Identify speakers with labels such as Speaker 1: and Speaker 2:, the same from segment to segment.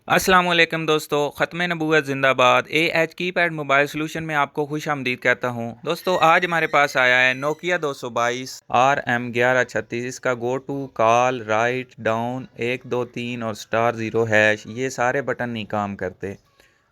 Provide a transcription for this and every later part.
Speaker 1: अस्सलाम वालेकुम दोस्तों, ख़त्म नबूवत ज़िंदाबाद। एएच कीपैड मोबाइल सॉल्यूशन में आपको खुश आमदीद कहता हूँ। दोस्तों आज हमारे पास आया है नोकिया 222 RM1136। इसका go to, call, right, down, 1 2 3 और *0#। ये सारे बटन नहीं काम करते।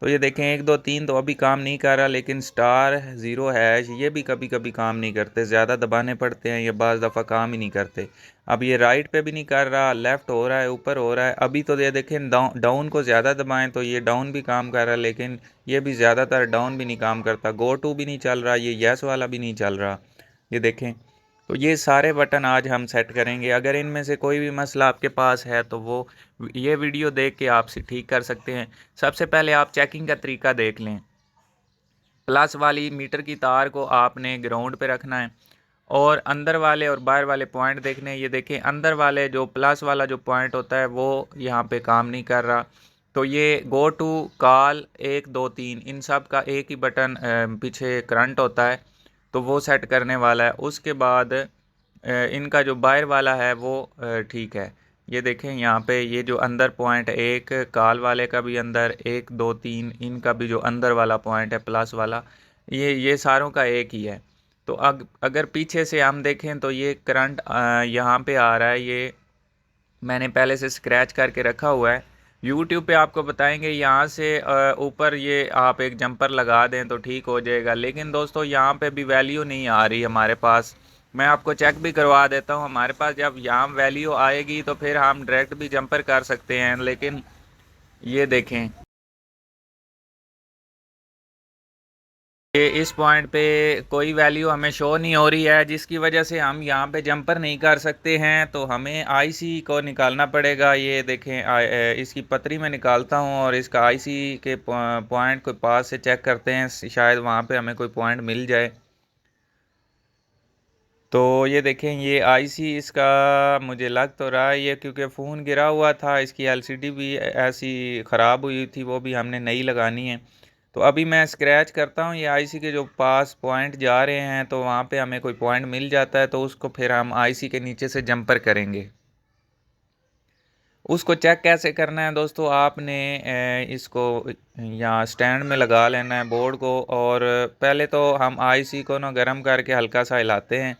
Speaker 1: तो ये देखें 1 2 3 तो अभी काम नहीं कर रहा, लेकिन *0# ये भी कभी कभी काम नहीं करते, ज़्यादा दबाने पड़ते हैं, ये बाज़ दफ़ा काम ही नहीं करते। अब ये राइट पे भी नहीं कर रहा, लेफ़्ट हो रहा है, ऊपर हो रहा है। अभी तो ये देखें डाउन को ज़्यादा दबाएं तो ये डाउन भी काम कर रहा है, लेकिन ये भी ज़्यादातर डाउन भी नहीं काम करता। गो टू भी नहीं चल रहा, ये यस वाला भी नहीं चल रहा। ये देखें, तो ये सारे बटन आज हम सेट करेंगे। अगर इनमें से कोई भी मसला आपके पास है तो वो ये वीडियो देख के आप ठीक कर सकते हैं। सबसे पहले आप चेकिंग का तरीका देख लें। प्लस वाली मीटर की तार को आपने ग्राउंड पे रखना है और अंदर वाले और बाहर वाले पॉइंट देखने हैं। ये देखें, अंदर वाले जो प्लस वाला जो पॉइंट होता है वो यहाँ पे काम नहीं कर रहा। तो ये गो टू, कॉल, 1 2 3 इन सब का एक ही बटन पीछे करंट होता है, तो वो सेट करने वाला है। उसके बाद इनका जो बाहर वाला है वो ठीक है। ये देखें यहाँ पे ये जो अंदर पॉइंट, एक कॉल वाले का भी अंदर, 1 2 3 इनका भी जो अंदर वाला पॉइंट है प्लस वाला, ये सारों का एक ही है। तो अगर पीछे से हम देखें तो ये करंट यहाँ पे आ रहा है। ये मैंने पहले से स्क्रैच करके रखा हुआ है। यूट्यूब पे आपको बताएंगे यहाँ से ऊपर ये आप एक जंपर लगा दें तो ठीक हो जाएगा, लेकिन दोस्तों यहाँ पे भी वैल्यू नहीं आ रही हमारे पास। मैं आपको चेक भी करवा देता हूँ। हमारे पास जब यहाँ वैल्यू आएगी तो फिर हम डायरेक्ट भी जंपर कर सकते हैं, लेकिन ये देखें, ये इस पॉइंट पे कोई वैल्यू हमें शो नहीं हो रही है, जिसकी वजह से हम यहाँ पे जंपर नहीं कर सकते हैं। तो हमें आईसी को निकालना पड़ेगा। ये देखें, इसकी पतरी में निकालता हूँ और इसका आईसी के पॉइंट को पास से चेक करते हैं, शायद वहाँ पे हमें कोई पॉइंट मिल जाए। तो ये देखें, ये आईसी इसका मुझे लग तो रहा है ये, क्योंकि फ़ोन गिरा हुआ था, इसकी एलसीडी भी ऐसी ख़राब हुई थी, वो भी हमने नई लगानी है। तो अभी मैं स्क्रैच करता हूँ ये आईसी के जो पास पॉइंट जा रहे हैं, तो वहाँ पे हमें कोई पॉइंट मिल जाता है तो उसको फिर हम आईसी के नीचे से जंपर करेंगे। उसको चेक कैसे करना है दोस्तों, आपने इसको यहाँ स्टैंड में लगा लेना है बोर्ड को, और पहले तो हम आईसी को ना गर्म करके हल्का सा हिलाते हैं।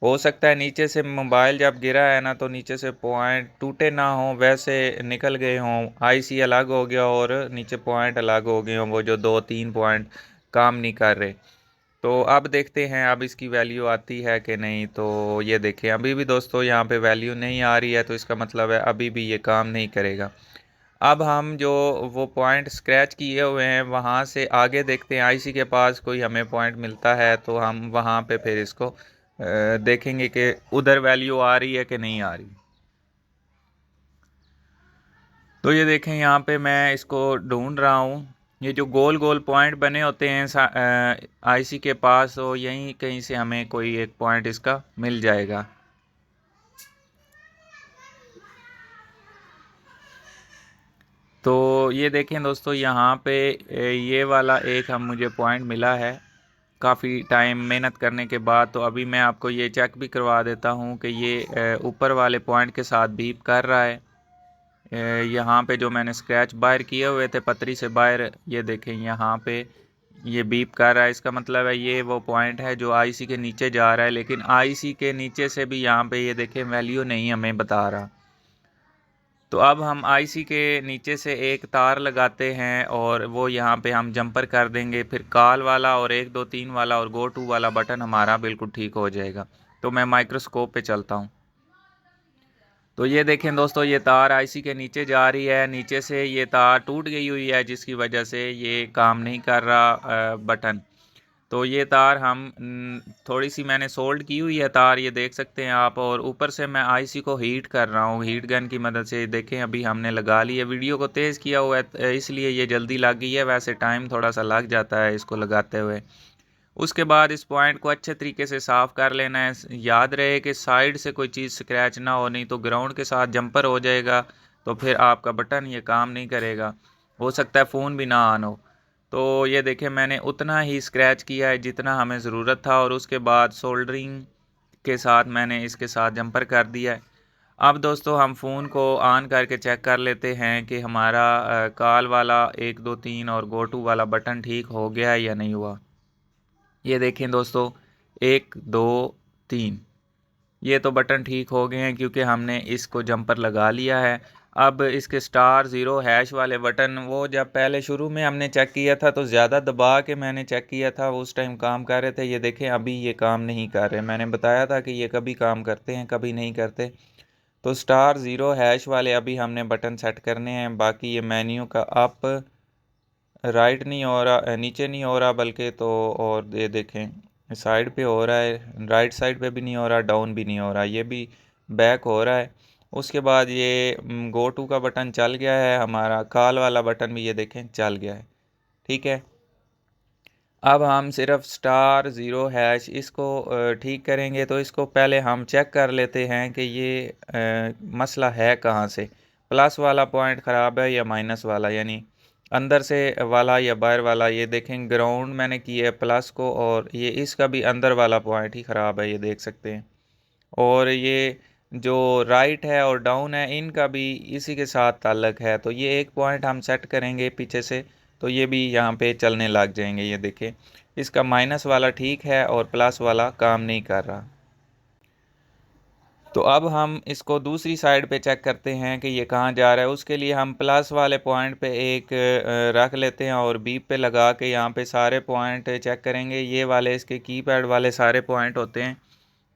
Speaker 1: हो सकता है नीचे से मोबाइल जब गिरा है ना तो नीचे से पॉइंट टूटे ना हो, वैसे निकल गए हों, आईसी अलग हो गया और नीचे पॉइंट अलग हो गए हों, वो जो 2 3 पॉइंट काम नहीं कर रहे। तो अब देखते हैं अब इसकी वैल्यू आती है कि नहीं। तो ये देखें, अभी भी दोस्तों यहाँ पे वैल्यू नहीं आ रही है, तो इसका मतलब है अभी भी ये काम नहीं करेगा। अब हम जो वो पॉइंट स्क्रैच किए हुए हैं वहाँ से आगे देखते हैं, आईसी के पास कोई हमें पॉइंट मिलता है तो हम वहाँ पे फिर इसको देखेंगे कि उधर वैल्यू आ रही है कि नहीं आ रही। तो ये देखें, यहाँ पे मैं इसको ढूंढ रहा हूँ। ये जो गोल गोल पॉइंट बने होते हैं आईसी के पास, तो यहीं कहीं से हमें कोई एक पॉइंट इसका मिल जाएगा। तो ये देखें दोस्तों, यहाँ पे ये वाला एक हम मुझे पॉइंट मिला है काफ़ी टाइम मेहनत करने के बाद। तो अभी मैं आपको ये चेक भी करवा देता हूँ कि ये ऊपर वाले पॉइंट के साथ बीप कर रहा है। यहाँ पे जो मैंने स्क्रैच बाहर किए हुए थे पतरी से बाहर, ये देखें यहाँ पे ये बीप कर रहा है। इसका मतलब है ये वो पॉइंट है जो आईसी के नीचे जा रहा है, लेकिन आईसी के नीचे से भी यहाँ पे ये देखें वैल्यू नहीं हमें बता रहा। तो अब हम आईसी के नीचे से एक तार लगाते हैं और वो यहाँ पे हम जंपर कर देंगे, फिर कॉल वाला और 1 2 3 वाला और गो टू वाला बटन हमारा बिल्कुल ठीक हो जाएगा। तो मैं माइक्रोस्कोप पे चलता हूँ। तो ये देखें दोस्तों, ये तार आईसी के नीचे जा रही है, नीचे से ये तार टूट गई हुई है, जिसकी वजह से ये काम नहीं कर रहा बटन। तो ये तार हम थोड़ी सी मैंने सोल्ड की हुई है तार, ये देख सकते हैं आप, और ऊपर से मैं आईसी को हीट कर रहा हूँ हीट गन की मदद से। देखें अभी हमने लगा ली है, वीडियो को तेज़ किया हुआ है इसलिए ये जल्दी लग गई है, वैसे टाइम थोड़ा सा लग जाता है इसको लगाते हुए। उसके बाद इस पॉइंट को अच्छे तरीके से साफ़ कर लेना है। याद रहे कि साइड से कोई चीज़ स्क्रैच ना हो, नहीं तो ग्राउंड के साथ जंपर हो जाएगा, तो फिर आपका बटन ये काम नहीं करेगा, हो सकता है फ़ोन भी ना ऑन हो। तो ये देखें, मैंने उतना ही स्क्रैच किया है जितना हमें ज़रूरत था, और उसके बाद सोल्डरिंग के साथ मैंने इसके साथ जंपर कर दिया है। अब दोस्तों हम फ़ोन को ऑन करके चेक कर लेते हैं कि हमारा कॉल वाला 1 2 3 और गो टू वाला बटन ठीक हो गया है या नहीं हुआ। ये देखें दोस्तों, 1 2 3 ये तो बटन ठीक हो गए हैं क्योंकि हमने इसको जंपर लगा लिया है। अब इसके स्टार ज़ीरो हैश वाले बटन वो जब पहले शुरू में हमने चेक किया था तो ज़्यादा दबा के मैंने चेक किया था, उस टाइम काम कर रहे थे। ये देखें अभी ये काम नहीं कर रहे। मैंने बताया था कि ये कभी काम करते हैं कभी नहीं करते। तो स्टार ज़ीरो हैश वाले अभी हमने बटन सेट करने हैं। बाकी ये मेन्यू का अप राइट नहीं हो रहा, नीचे नहीं हो रहा बल्कि, तो और ये देखें साइड पे हो रहा है, राइट साइड पे भी नहीं हो रहा, डाउन भी नहीं हो रहा, ये भी बैक हो रहा है। उसके बाद ये गो टू का बटन चल गया है, हमारा कॉल वाला बटन भी ये देखें चल गया है। ठीक है, अब हम सिर्फ स्टार ज़ीरो हैश इसको ठीक करेंगे। तो इसको पहले हम चेक कर लेते हैं कि ये मसला है कहाँ से, प्लस वाला पॉइंट ख़राब है या माइनस वाला, यानी अंदर से वाला या बाहर वाला। ये देखें ग्राउंड मैंने किया है प्लस को, और ये इसका भी अंदर वाला पॉइंट ही ख़राब है, ये देख सकते हैं। और ये जो राइट है और डाउन है इनका भी इसी के साथ ताल्लुक़ है। तो ये एक पॉइंट हम सेट करेंगे पीछे से, तो ये भी यहाँ पे चलने लग जाएंगे। ये देखें इसका माइनस वाला ठीक है और प्लस वाला काम नहीं कर रहा। तो अब हम इसको दूसरी साइड पे चेक करते हैं कि ये कहाँ जा रहा है। उसके लिए हम प्लस वाले पॉइंट पे एक रख लेते हैं और बीप पे लगा के यहाँ पे सारे पॉइंट चेक करेंगे। ये वाले इसके कीपैड वाले सारे पॉइंट होते हैं।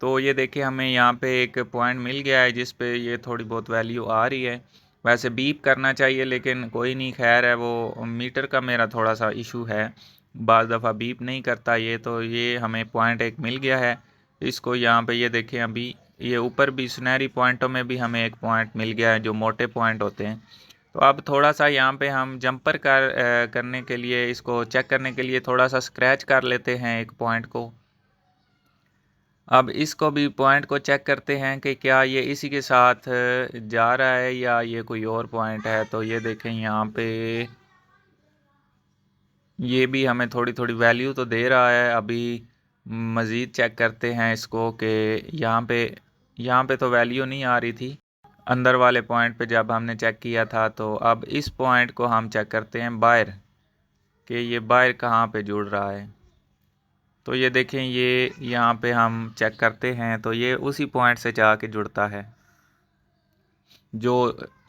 Speaker 1: तो ये देखिए हमें यहाँ पे एक पॉइंट मिल गया है जिस पे ये थोड़ी बहुत वैल्यू आ रही है। वैसे बीप करना चाहिए लेकिन कोई नहीं, खैर है, वो मीटर का मेरा थोड़ा सा इशू है, बाज़ दफ़ा बीप नहीं करता ये। तो ये हमें पॉइंट एक मिल गया है। इसको यहाँ पे ये देखें, अभी ये ऊपर भी सुनहरी पॉइंटों में भी हमें एक पॉइंट मिल गया है जो मोटे पॉइंट होते हैं। तो अब थोड़ा सा यहाँ पे हम जंपर करने के लिए, इसको चेक करने के लिए थोड़ा सा स्क्रैच कर लेते हैं एक पॉइंट को। अब इसको भी पॉइंट को चेक करते हैं कि क्या ये इसी के साथ जा रहा है या ये कोई और पॉइंट है। तो ये देखें यहाँ पे ये भी हमें थोड़ी थोड़ी वैल्यू तो दे रहा है। अभी मज़ीद चेक करते हैं इसको कि यहाँ पे तो वैल्यू नहीं आ रही थी अंदर वाले पॉइंट पे जब हमने चेक किया था। तो अब इस पॉइंट को हम चेक करते हैं बाहर, कि ये बाहर कहाँ पे जुड़ रहा है। तो ये देखें ये यहाँ पे हम चेक करते हैं तो ये उसी पॉइंट से जाके जुड़ता है जो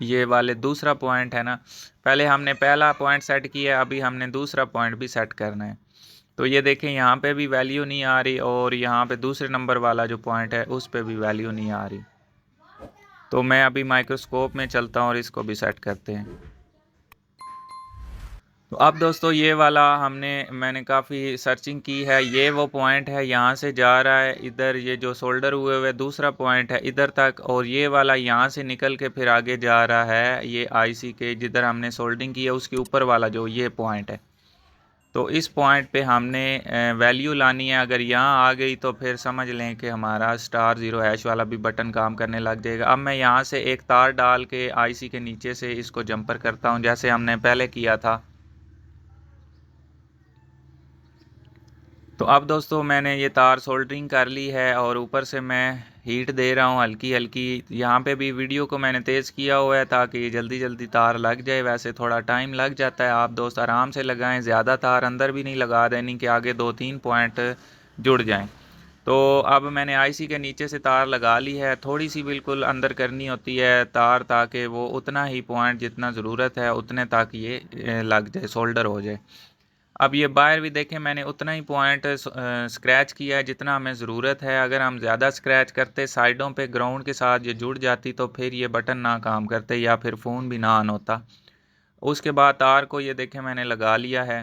Speaker 1: ये वाले दूसरा पॉइंट है ना। पहले हमने पहला पॉइंट सेट किया, अभी हमने दूसरा पॉइंट भी सेट करना है। तो ये देखें यहाँ पे भी वैल्यू नहीं आ रही और यहाँ पे दूसरे नंबर वाला जो पॉइंट है उस पे भी वैल्यू नहीं आ रही। तो मैं अभी माइक्रोस्कोप में चलता हूँ और इसको भी सेट करते हैं। तो अब दोस्तों ये वाला मैंने काफ़ी सर्चिंग की है, ये वो पॉइंट है, यहाँ से जा रहा है इधर, ये जो सोल्डर हुए हुए दूसरा पॉइंट है इधर तक, और ये वाला यहाँ से निकल के फिर आगे जा रहा है ये आईसी के जिधर हमने सोल्डिंग की है उसके ऊपर वाला जो ये पॉइंट है। तो इस पॉइंट पे हमने वैल्यू लानी है। अगर यहाँ आ गई तो फिर समझ लें कि हमारा स्टार ज़ीरो हैश वाला भी बटन काम करने लग जाएगा। अब मैं यहाँ से एक तार डाल के आईसी के नीचे से इसको जंपर करता हूँ जैसे हमने पहले किया था। तो अब दोस्तों मैंने ये तार सोल्डरिंग कर ली है और ऊपर से मैं हीट दे रहा हूँ हल्की हल्की। यहाँ पे भी वीडियो को मैंने तेज़ किया हुआ है ताकि ये जल्दी जल्दी तार लग जाए। वैसे थोड़ा टाइम लग जाता है, आप दोस्त आराम से लगाएं, ज़्यादा तार अंदर भी नहीं लगा देनी कि आगे 2-3 पॉइंट जुड़ जाएं। तो अब मैंने आईसी के नीचे से तार लगा ली है, थोड़ी सी बिल्कुल अंदर करनी होती है तार ताकि वो उतना ही पॉइंट जितना ज़रूरत है उतने तक ये लग जाए, सोल्डर हो जाए। अब ये बाहर भी देखें मैंने उतना ही पॉइंट स्क्रैच किया है जितना हमें ज़रूरत है। अगर हम ज़्यादा स्क्रैच करते साइडों पे ग्राउंड के साथ ये जुड़ जाती तो फिर ये बटन ना काम करते या फिर फ़ोन भी ना ऑन होता। उसके बाद तार को ये देखें मैंने लगा लिया है।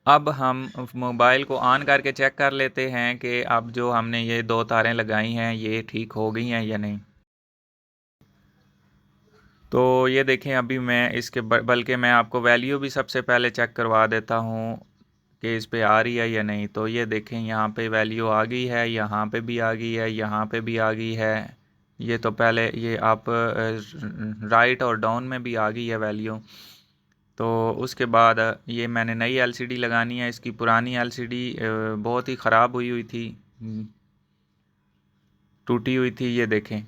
Speaker 1: अब हम मोबाइल को ऑन करके चेक कर लेते हैं कि अब जो हमने ये 2 तारें लगाई हैं ये ठीक हो गई हैं या नहीं। तो ये देखें अभी मैं इसके बल्कि मैं आपको वैल्यू भी सबसे पहले चेक करवा देता हूँ कि इस पे आ रही है या नहीं। तो ये देखें यहाँ पे वैल्यू आ गई है, यहाँ पे भी आ गई है, यहाँ पे भी आ गई है। ये तो पहले ये आप राइट और डाउन में भी आ गई है वैल्यू। तो उसके बाद ये मैंने नई एलसीडी लगानी है, इसकी पुरानी एलसीडी बहुत ही ख़राब हुई हुई थी। टूटी हुई थी, ये देखें।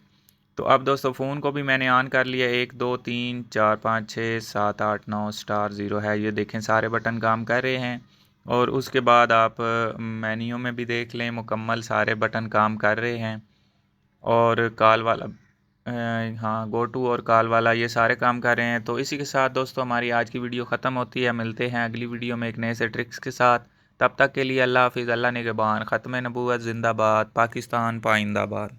Speaker 1: तो अब दोस्तों फ़ोन को भी मैंने ऑन कर लिया। 1 2 3 4 5 6 7 8 9 स्टार 0 है, ये देखें सारे बटन काम कर रहे हैं। और उसके बाद आप मेन्यू में भी देख लें, मुकम्मल सारे बटन काम कर रहे हैं। और कॉल वाला हाँ, गो टू और कॉल वाला ये सारे काम कर रहे हैं। तो इसी के साथ दोस्तों हमारी आज की वीडियो ख़त्म होती है। मिलते हैं अगली वीडियो में एक नए से ट्रिक्स के साथ। तब तक के लिए अल्लाह हाफिज़, अल्लाह निगहबान, ख़त्म नबूवत जिंदाबाद, पाकिस्तान पाइंदाबाद।